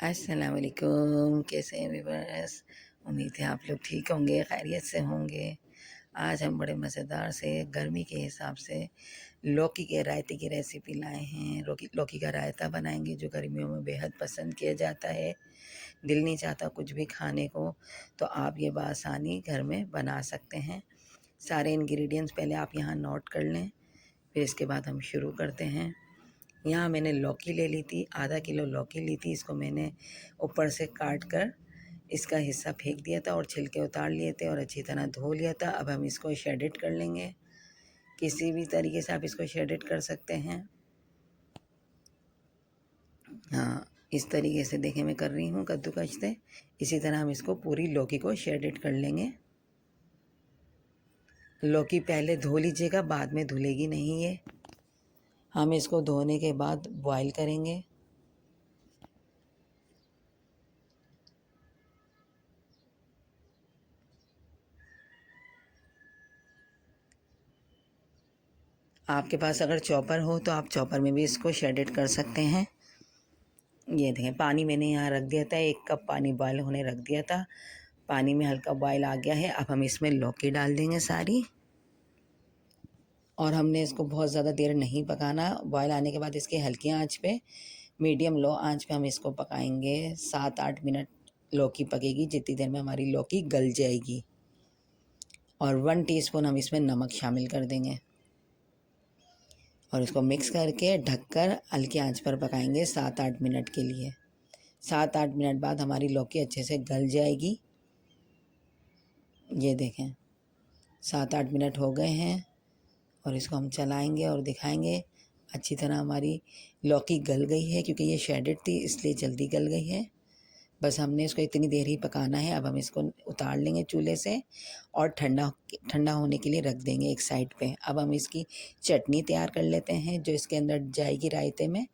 अस्सलाम वालेकुम। कैसे हैं व्यूअर्स? उम्मीद है आप लोग ठीक होंगे, खैरियत से होंगे। आज हम बड़े मज़ेदार से गर्मी के हिसाब से लौकी के रायते की रेसिपी लाए हैं। लौकी लौकी का रायता बनाएंगे जो गर्मियों में बेहद पसंद किया जाता है। दिल नहीं चाहता कुछ भी खाने को, तो आप ये बआसानी घर में बना सकते हैं। सारे इंग्रेडिएंट्स पहले आप यहाँ नोट कर लें, फिर इसके बाद हम शुरू करते हैं। यहाँ मैंने लौकी ले ली थी, आधा किलो लौकी ली थी। इसको मैंने ऊपर से काट कर इसका हिस्सा फेंक दिया था और छिलके उतार लिए थे और अच्छी तरह धो लिया था। अब हम इसको शेडेड कर लेंगे। किसी भी तरीके से आप इसको शेडेड कर सकते हैं। हाँ, इस तरीके से देखें मैं कर रही हूँ कद्दूकस से। इसी तरह हम इसको पूरी लौकी को शेडेड कर लेंगे। लौकी पहले धो लीजिएगा, बाद में धुलेगी नहीं ये। हम इसको धोने के बाद बॉईल करेंगे। आपके पास अगर चॉपर हो तो आप चॉपर में भी इसको शेडेड कर सकते हैं। ये देखें, पानी मैंने यहाँ रख दिया था, 1 कप पानी बॉयल होने रख दिया था। पानी में हल्का बॉयल आ गया है। अब हम इसमें लौकी डाल देंगे सारी, और हमने इसको बहुत ज़्यादा देर नहीं पकाना। बॉयल आने के बाद इसकी हल्की आंच पे, मीडियम लो आंच पे हम इसको पकाएंगे। 7-8 मिनट लौकी पकेगी, जितनी देर में हमारी लौकी गल जाएगी। और 1 टीस्पून हम इसमें नमक शामिल कर देंगे और इसको मिक्स करके ढककर हल्की आंच पर पकाएंगे 7-8 मिनट के लिए। 7-8 मिनट बाद हमारी लौकी अच्छे से गल जाएगी। ये देखें, 7-8 मिनट हो गए हैं और इसको हम चलाएंगे और दिखाएंगे। अच्छी तरह हमारी लौकी गल गई है, क्योंकि ये शेडेड थी इसलिए जल्दी गल गई है। बस हमने इसको इतनी देर ही पकाना है। अब हम इसको उतार लेंगे चूल्हे से और ठंडा ठंडा होने के लिए रख देंगे एक साइड पे। अब हम इसकी चटनी तैयार कर लेते हैं जो इसके अंदर जाएगी रायते में।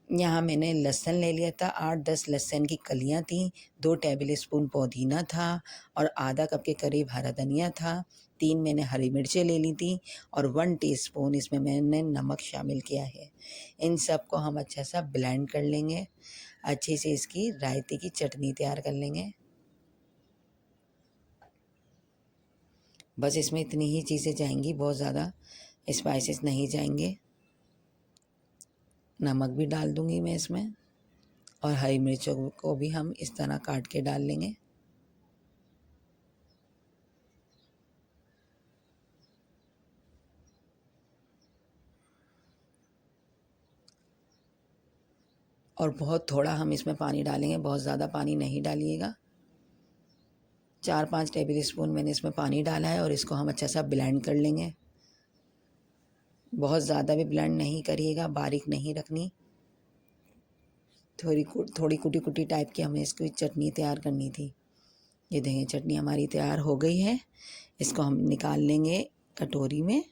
यहाँ मैंने लहसुन ले लिया था, 8-10 लहसुन की कलियाँ थीं, 2 टेबल स्पून पुदीना था और आधा कप के करीब हरा धनिया था। 3 मैंने हरी मिर्चें ले ली थी और 1 टीस्पून इसमें मैंने नमक शामिल किया है। इन सब को हम अच्छा सा ब्लेंड कर लेंगे। अच्छी से इसकी रायते की चटनी तैयार कर लेंगे। बस इसमें इतनी ही चीज़ें जाएंगी, बहुत ज़्यादा स्पाइसेस नहीं जाएंगे। नमक भी डाल दूँगी मैं इसमें, और हरी मिर्चों को भी हम इस तरह काट के डाल लेंगे। और बहुत थोड़ा हम इसमें पानी डालेंगे, बहुत ज़्यादा पानी नहीं डालिएगा। 4-5 टेबल स्पून मैंने इसमें पानी डाला है और इसको हम अच्छा सा ब्लेंड कर लेंगे। बहुत ज़्यादा भी ब्लेंड नहीं करिएगा, बारीक नहीं रखनी। थोड़ी कुटी कुटी टाइप की हमें इसकी चटनी तैयार करनी थी। ये देखें, चटनी हमारी तैयार हो गई है। इसको हम निकाल लेंगे कटोरी में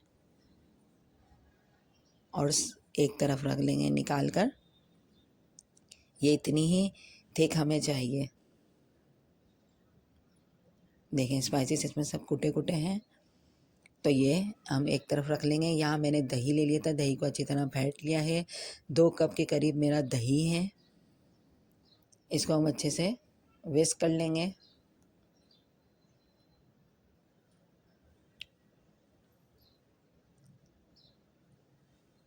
और एक तरफ रख लेंगे निकाल कर। ये इतनी ही थिक हमें चाहिए। देखें, स्पाइसेस इसमें सब कुटे कुटे हैं, तो ये हम एक तरफ रख लेंगे। यहाँ मैंने दही ले लिया था, दही को अच्छी तरह फेंट लिया है। 2 कप के करीब मेरा दही है। इसको हम अच्छे से विस्क कर लेंगे।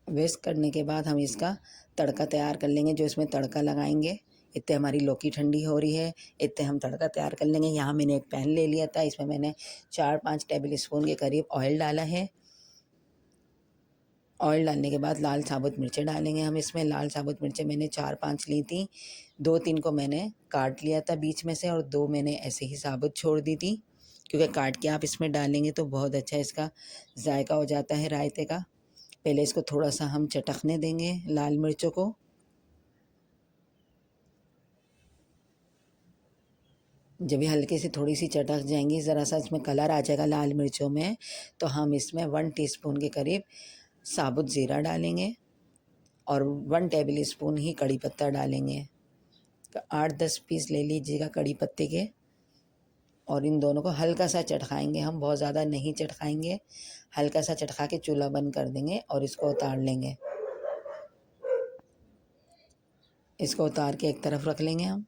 विस्क करने के बाद हम इसका तड़का तैयार कर लेंगे। जो इसमें तड़का लगाएंगे, इतने हमारी लौकी ठंडी हो रही है, इतने हम तड़का तैयार कर लेंगे। यहाँ मैंने एक पैन ले लिया था, इसमें मैंने 4-5 टेबल स्पून के करीब ऑयल डाला है। ऑयल डालने के बाद लाल साबुत मिर्चें डालेंगे हम इसमें। लाल साबुत मिर्चें मैंने 4-5 ली थी, 2-3 को मैंने काट लिया था बीच में से और 2 मैंने ऐसे ही साबुत छोड़ दी थी, क्योंकि काट के आप इसमें डालेंगे तो बहुत अच्छा इसका जायका हो जाता है रायते का। पहले इसको थोड़ा सा हम चटकने देंगे लाल मिर्चों को। जब ये हल्के से थोड़ी सी चटक जाएंगी, ज़रा सा इसमें कलर आ जाएगा लाल मिर्चों में, तो हम इसमें 1 टीस्पून के करीब साबुत ज़ीरा डालेंगे और 1 टेबल स्पून ही कड़ी पत्ता डालेंगे। तो 8-10 पीस ले लीजिएगा कड़ी पत्ते के, और इन दोनों को हल्का सा चटकाएंगे हम, बहुत ज़्यादा नहीं चटकाएंगे। हल्का सा चटका के चूल्हा बंद कर देंगे और इसको उतार लेंगे। इसको उतार के एक तरफ रख लेंगे हम।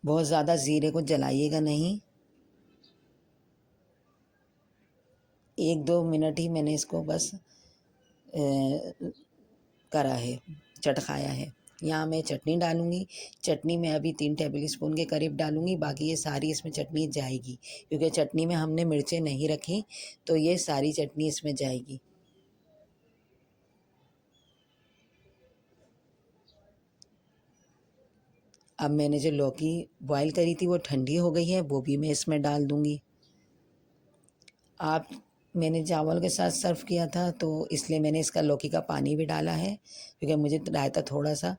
बहुत ज़्यादा ज़ीरे को जलाइएगा नहीं, 1-2 मिनट ही मैंने इसको बस करा है, चटकाया है। यहाँ मैं चटनी डालूँगी। चटनी में अभी 3 टेबल स्पून के करीब डालूँगी, बाकी ये सारी इसमें चटनी जाएगी, क्योंकि चटनी में हमने मिर्चें नहीं रखी, तो ये सारी चटनी इसमें जाएगी। अब मैंने जो लौकी बॉयल करी थी वो ठंडी हो गई है, वो भी मैं इसमें डाल दूँगी। आप मैंने चावल के साथ सर्व किया था, तो इसलिए मैंने इसका लौकी का पानी भी डाला है, क्योंकि मुझे रायता थोड़ा सा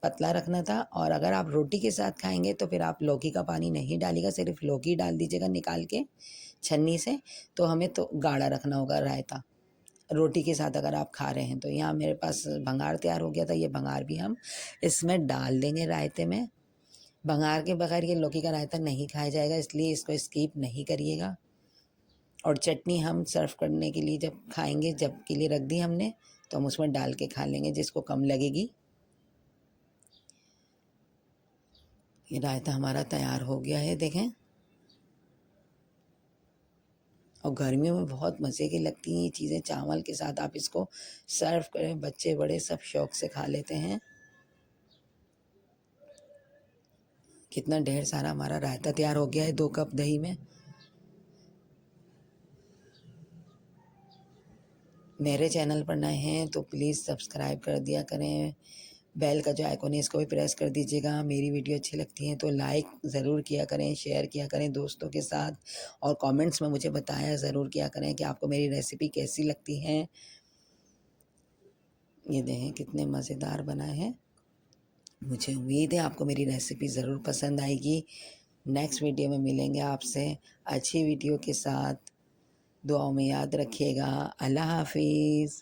पतला रखना था। और अगर आप रोटी के साथ खाएंगे तो फिर आप लौकी का पानी नहीं डालिएगा, सिर्फ लौकी डाल दीजिएगा निकाल के छन्नी से। तो हमें तो गाढ़ा रखना होगा रायता, रोटी के साथ अगर आप खा रहे हैं तो। यहाँ मेरे पास भंगार तैयार हो गया था, ये भंगार भी हम इसमें डाल देंगे रायते में। भंगार के बगैर ये लौकी का रायता नहीं खाया जाएगा, इसलिए इसको स्किप नहीं करिएगा। और चटनी हम सर्व करने के लिए जब खाएंगे, जब के लिए रख दी हमने, तो हम उसमें डाल के खा लेंगे, जिसको कम लगेगी। ये रायता हमारा तैयार हो गया है, देखें। और गर्मियों में बहुत मज़े की लगती हैं ये चीज़ें, चावल के साथ आप इसको सर्व करें, बच्चे बड़े सब शौक से खा लेते हैं। कितना ढेर सारा हमारा रायता तैयार हो गया है 2 कप दही में। मेरे चैनल पर नए हैं तो प्लीज़ सब्सक्राइब कर दिया करें, बेल का जो आइकॉन है इसको भी प्रेस कर दीजिएगा। मेरी वीडियो अच्छी लगती है तो लाइक ज़रूर किया करें, शेयर किया करें दोस्तों के साथ, और कमेंट्स में मुझे बताया ज़रूर किया करें कि आपको मेरी रेसिपी कैसी लगती है। ये देखें कितने मज़ेदार बनाए हैं। मुझे उम्मीद है आपको मेरी रेसिपी ज़रूर पसंद आएगी। नेक्स्ट वीडियो में मिलेंगे आपसे अच्छी वीडियो के साथ। दुआओं में याद रखिएगा। अल्लाह हाफिज़।